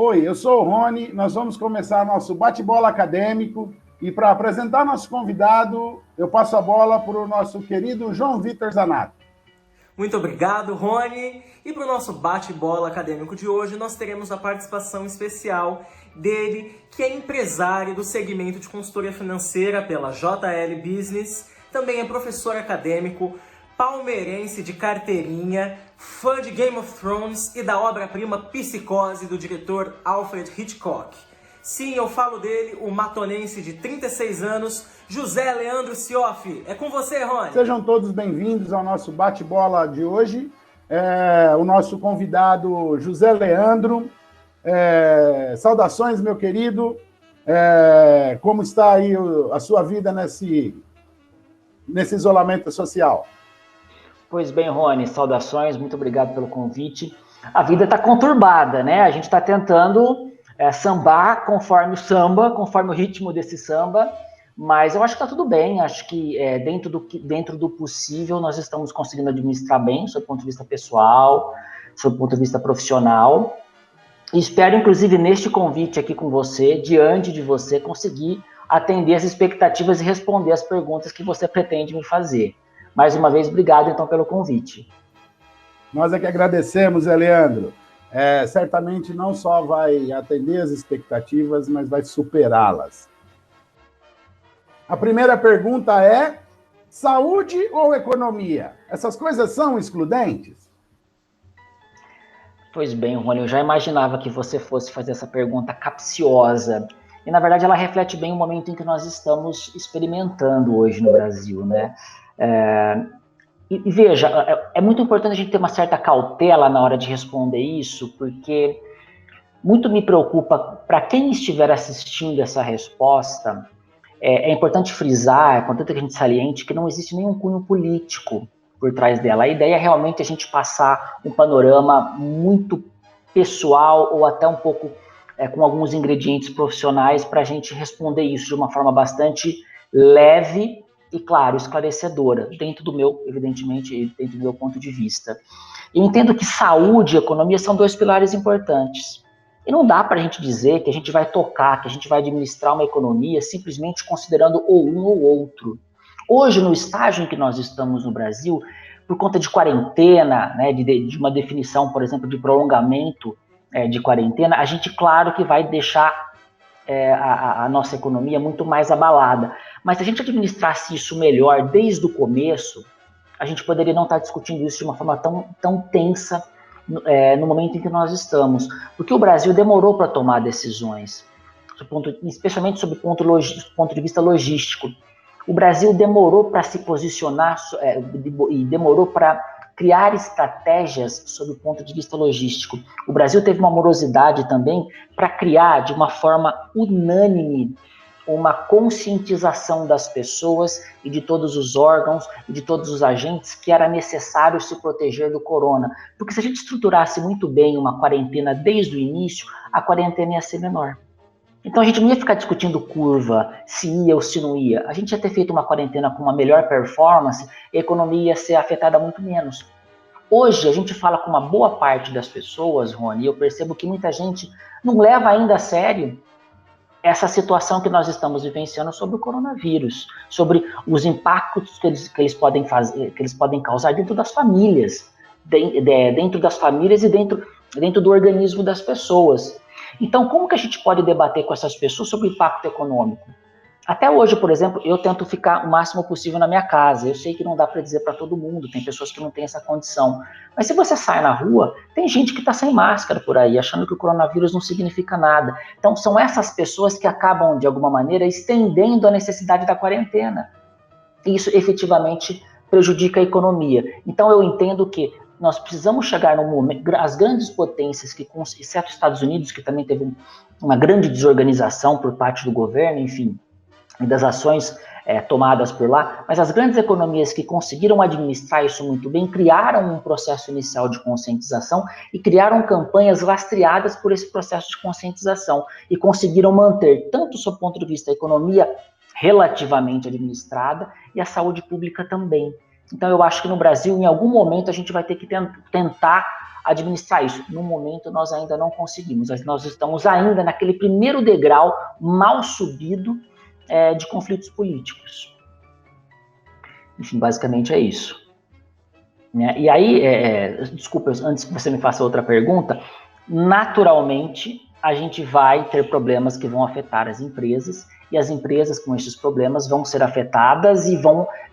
Oi, eu sou o Rony, nós vamos começar nosso bate-bola acadêmico e para apresentar nosso convidado, eu passo a bola para o nosso querido João Vitor Zanato. Muito obrigado, Rony. E para o nosso bate-bola acadêmico de hoje, nós teremos a participação especial dele, que é empresário do segmento de consultoria financeira pela JL Business, também é professor acadêmico, palmeirense de carteirinha, fã de Game of Thrones e da obra-prima Psicose do diretor Alfred Hitchcock. Sim, eu falo dele, o matonense de 36 anos, José Leandro Sioff. É com você, Rony. Sejam todos bem-vindos ao nosso bate-bola de hoje. O nosso convidado, José Leandro. Saudações, meu querido. Como está aí a sua vida nesse isolamento social? Pois bem, Rony, saudações, muito obrigado pelo convite. A vida está conturbada, né? A gente está tentando sambar conforme o ritmo desse samba, mas eu acho que está tudo bem, acho que dentro do possível nós estamos conseguindo administrar bem, sob o ponto de vista pessoal, sob o ponto de vista profissional, e espero, inclusive, neste convite aqui com você, diante de você, conseguir atender as expectativas e responder as perguntas que você pretende me fazer. Mais uma vez, obrigado, então, pelo convite. Nós é que agradecemos, Leandro. Certamente não só vai atender as expectativas, mas vai superá-las. A primeira pergunta é: saúde ou economia? Essas coisas são excludentes? Pois bem, Rony, eu já imaginava que você fosse fazer essa pergunta capciosa. E, na verdade, ela reflete bem o momento em que nós estamos experimentando hoje no Brasil, né? E veja, é muito importante a gente ter uma certa cautela na hora de responder isso, porque muito me preocupa, para quem estiver assistindo essa resposta, é importante frisar, é importante que a gente saliente que não existe nenhum cunho político por trás dela. A ideia é realmente a gente passar um panorama muito pessoal ou até um pouco com alguns ingredientes profissionais para a gente responder isso de uma forma bastante leve e, claro, esclarecedora, dentro do meu, evidentemente, dentro do meu ponto de vista. Eu entendo que saúde e economia são dois pilares importantes. E não dá para a gente dizer que a gente vai tocar, que a gente vai administrar uma economia simplesmente considerando ou um ou outro. Hoje, no estágio em que nós estamos no Brasil, por conta de quarentena, né, de uma definição, por exemplo, de prolongamento de quarentena, a gente, claro, que vai deixar a nossa economia muito mais abalada. Mas se a gente administrasse isso melhor desde o começo, a gente poderia não estar discutindo isso de uma forma tão tensa no momento em que nós estamos. Porque o Brasil demorou para tomar decisões, especialmente sob o ponto de vista logístico. O Brasil demorou para se posicionar e demorou para criar estratégias sob o ponto de vista logístico. O Brasil teve uma morosidade também para criar de uma forma unânime uma conscientização das pessoas e de todos os órgãos e de todos os agentes que era necessário se proteger do corona. Porque se a gente estruturasse muito bem uma quarentena desde o início, a quarentena ia ser menor. Então a gente não ia ficar discutindo curva, se ia ou se não ia. A gente ia ter feito uma quarentena com uma melhor performance e a economia ia ser afetada muito menos. Hoje a gente fala com uma boa parte das pessoas, Rony, e eu percebo que muita gente não leva ainda a sério essa situação que nós estamos vivenciando sobre o coronavírus, sobre os impactos que eles podem fazer, que eles podem causar dentro das famílias, dentro das famílias e dentro do organismo das pessoas. Então, como que a gente pode debater com essas pessoas sobre o impacto econômico? Até hoje, por exemplo, eu tento ficar o máximo possível na minha casa. Eu sei que não dá para dizer para todo mundo, tem pessoas que não têm essa condição. Mas se você sai na rua, tem gente que está sem máscara por aí, achando que o coronavírus não significa nada. Então, são essas pessoas que acabam, de alguma maneira, estendendo a necessidade da quarentena. E isso, efetivamente, prejudica a economia. Então, eu entendo que nós precisamos chegar num momento, as grandes potências, exceto os Estados Unidos, que também teve uma grande desorganização por parte do governo, enfim, e das ações tomadas por lá, mas as grandes economias que conseguiram administrar isso muito bem, criaram um processo inicial de conscientização e criaram campanhas lastreadas por esse processo de conscientização e conseguiram manter, tanto do ponto de vista da economia relativamente administrada e a saúde pública também. Então eu acho que no Brasil, em algum momento, a gente vai ter que tentar administrar isso. No momento, nós ainda não conseguimos. Nós estamos ainda naquele primeiro degrau mal subido de conflitos políticos. Enfim, basicamente é isso. E aí, desculpa, antes que você me faça outra pergunta, naturalmente, a gente vai ter problemas que vão afetar as empresas, e as empresas com esses problemas vão ser afetadas e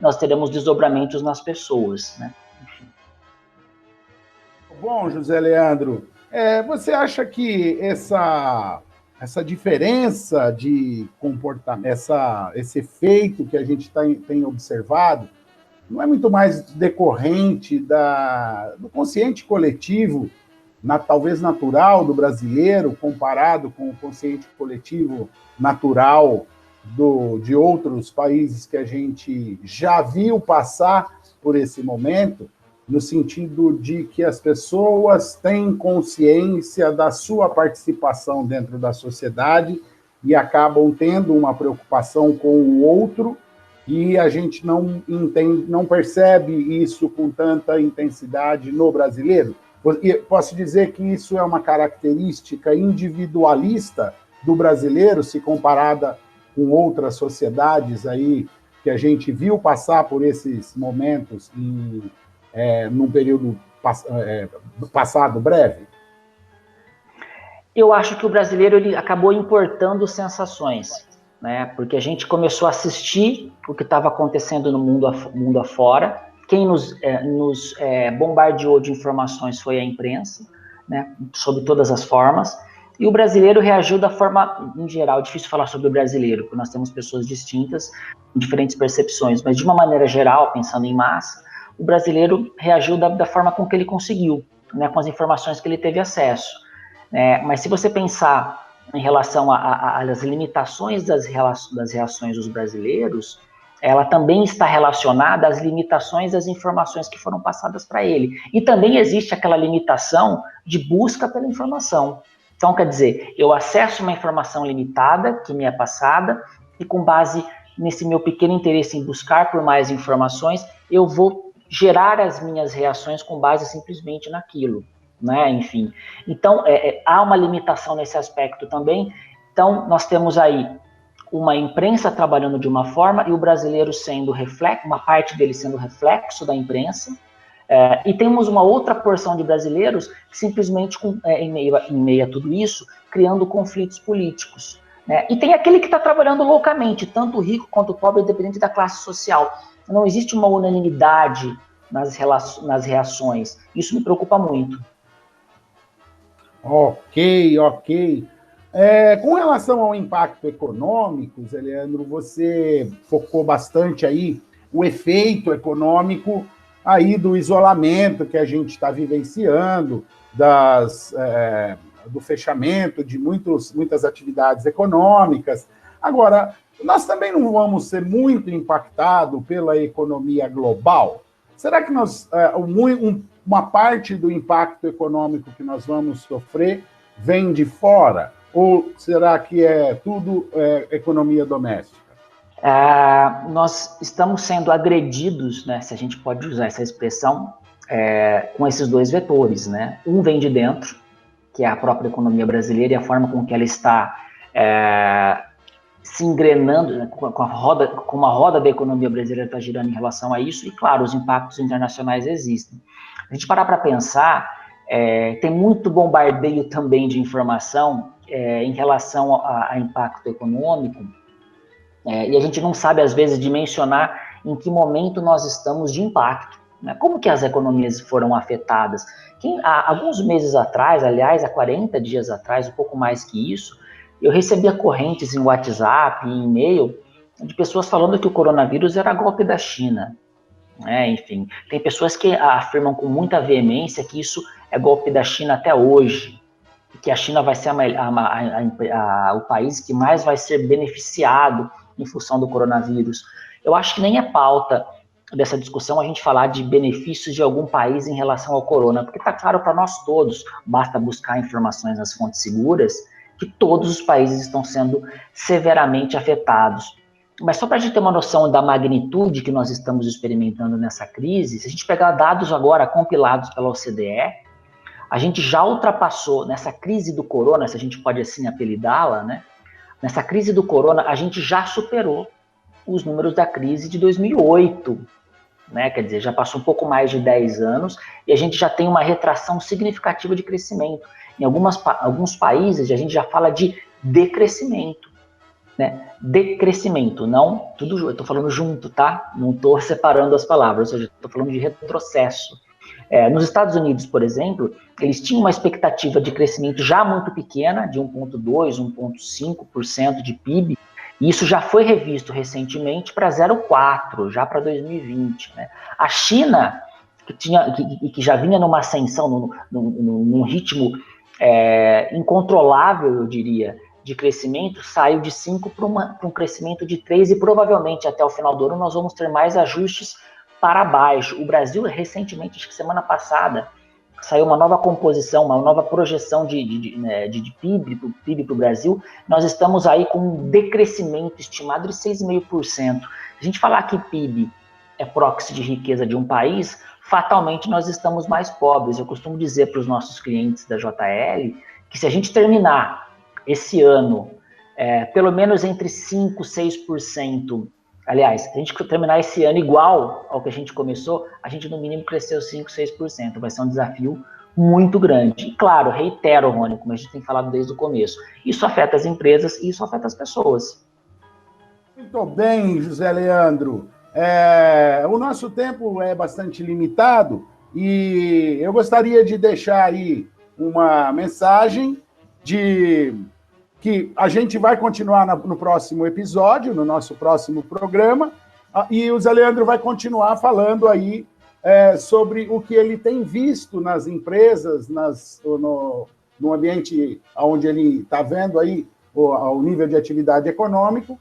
nós teremos desdobramentos nas pessoas, né? Enfim. Bom, José Leandro, você acha que essa diferença de comportamento, esse efeito que a gente tem observado, não é muito mais decorrente do consciente coletivo, talvez natural do brasileiro, comparado com o consciente coletivo natural de outros países que a gente já viu passar por esse momento, no sentido de que as pessoas têm consciência da sua participação dentro da sociedade e acabam tendo uma preocupação com o outro, e a gente não percebe isso com tanta intensidade no brasileiro. Posso dizer que isso é uma característica individualista do brasileiro, se comparada com outras sociedades aí que a gente viu passar por esses momentos num período passado breve? Eu acho que o brasileiro ele acabou importando sensações, né? Porque a gente começou a assistir o que estava acontecendo no mundo afora. Quem nos bombardeou de informações foi a imprensa, né? Sob todas as formas. E o brasileiro reagiu da forma, em geral, difícil falar sobre o brasileiro, porque nós temos pessoas distintas, com diferentes percepções, mas de uma maneira geral, pensando em massa, o brasileiro reagiu da forma com que ele conseguiu, né? Com as informações que ele teve acesso. Mas se você pensar em relação às limitações das reações dos brasileiros, ela também está relacionada às limitações das informações que foram passadas para ele. E também existe aquela limitação de busca pela informação. Então, quer dizer, eu acesso uma informação limitada que me é passada e com base nesse meu pequeno interesse em buscar por mais informações, eu vou gerar as minhas reações com base simplesmente naquilo, né? Enfim, então há uma limitação nesse aspecto também. Então, nós temos aí uma imprensa trabalhando de uma forma e o brasileiro sendo reflexo, uma parte dele sendo reflexo da imprensa, e temos uma outra porção de brasileiros que simplesmente, em meio a tudo isso, criando conflitos políticos, né? E tem aquele que está trabalhando loucamente, tanto o rico quanto o pobre, independente da classe social. Não existe uma unanimidade nas reações. Isso me preocupa muito. Ok. Com relação ao impacto econômico, Zé Leandro, você focou bastante aí o efeito econômico aí do isolamento que a gente está vivenciando, do fechamento de muitas atividades econômicas. Agora, nós também não vamos ser muito impactados pela economia global? Será que uma parte do impacto econômico que nós vamos sofrer vem de fora? Ou será que é tudo economia doméstica? Nós estamos sendo agredidos, né, se a gente pode usar essa expressão, com esses dois vetores, né? Um vem de dentro, que é a própria economia brasileira e a forma com que ela está se engrenando, né, como a roda da economia brasileira está girando em relação a isso, e claro, os impactos internacionais existem. A gente parar para pensar, tem muito bombardeio também de informação em relação a impacto econômico, e a gente não sabe, às vezes, dimensionar em que momento nós estamos de impacto, né? Como que as economias foram afetadas? Há alguns meses atrás, aliás, há 40 dias atrás, um pouco mais que isso, eu recebia correntes em WhatsApp, em e-mail, de pessoas falando que o coronavírus era golpe da China. Enfim, tem pessoas que afirmam com muita veemência que isso é golpe da China até hoje, que a China vai ser o país que mais vai ser beneficiado em função do coronavírus. Eu acho que nem é pauta dessa discussão a gente falar de benefícios de algum país em relação ao corona, porque está claro para nós todos, basta buscar informações nas fontes seguras, que todos os países estão sendo severamente afetados. Mas só para a gente ter uma noção da magnitude que nós estamos experimentando nessa crise, se a gente pegar dados agora compilados pela OCDE, A gente já ultrapassou, nessa crise do corona, se a gente pode assim apelidá-la, né? Nessa crise do corona, a gente já superou os números da crise de 2008, né? Quer dizer, já passou um pouco mais de 10 anos e a gente já tem uma retração significativa de crescimento. Em alguns países, a gente já fala de decrescimento, né? Decrescimento, não tudo, eu estou falando junto, tá? Não estou separando as palavras, ou seja, estou falando de retrocesso. Nos Estados Unidos, por exemplo, eles tinham uma expectativa de crescimento já muito pequena, de 1,2%, 1,5% de PIB, e isso já foi revisto recentemente para 0,4%, já para 2020. Né? A China, que já vinha numa ascensão, num ritmo incontrolável, eu diria, de crescimento, saiu de 5% para um crescimento de 3%, e provavelmente até o final do ano nós vamos ter mais ajustes para baixo. O Brasil, recentemente, acho que semana passada, saiu uma nova composição, uma nova projeção de PIB para o Brasil. Nós estamos aí com um decrescimento estimado de 6,5%. A gente falar que PIB é proxy de riqueza de um país, fatalmente nós estamos mais pobres. Eu costumo dizer para os nossos clientes da JL que se a gente terminar esse ano pelo menos entre 5% e 6%, aliás, se a gente terminar esse ano igual ao que a gente começou, a gente no mínimo cresceu 5%, 6%. Vai ser um desafio muito grande. E claro, reitero, Rony, como a gente tem falado desde o começo, isso afeta as empresas e isso afeta as pessoas. Muito bem, José Leandro. O nosso tempo é bastante limitado e eu gostaria de deixar aí uma mensagem de que a gente vai continuar no próximo episódio, no nosso próximo programa, e o Zé Leandro vai continuar falando aí sobre o que ele tem visto nas empresas, no ambiente onde ele está vendo aí o nível de atividade econômica,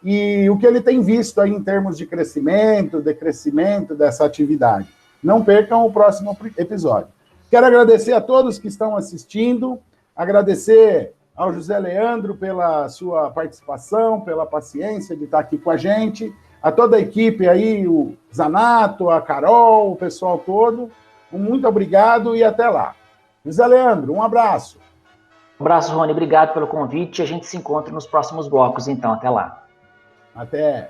e o que ele tem visto aí em termos de crescimento, decrescimento dessa atividade. Não percam o próximo episódio. Quero agradecer a todos que estão assistindo, agradecer ao José Leandro pela sua participação, pela paciência de estar aqui com a gente, a toda a equipe aí, o Zanato, a Carol, o pessoal todo. Muito obrigado e até lá. José Leandro, um abraço. Um abraço, Rony. Obrigado pelo convite. A gente se encontra nos próximos blocos, então. Até lá. Até.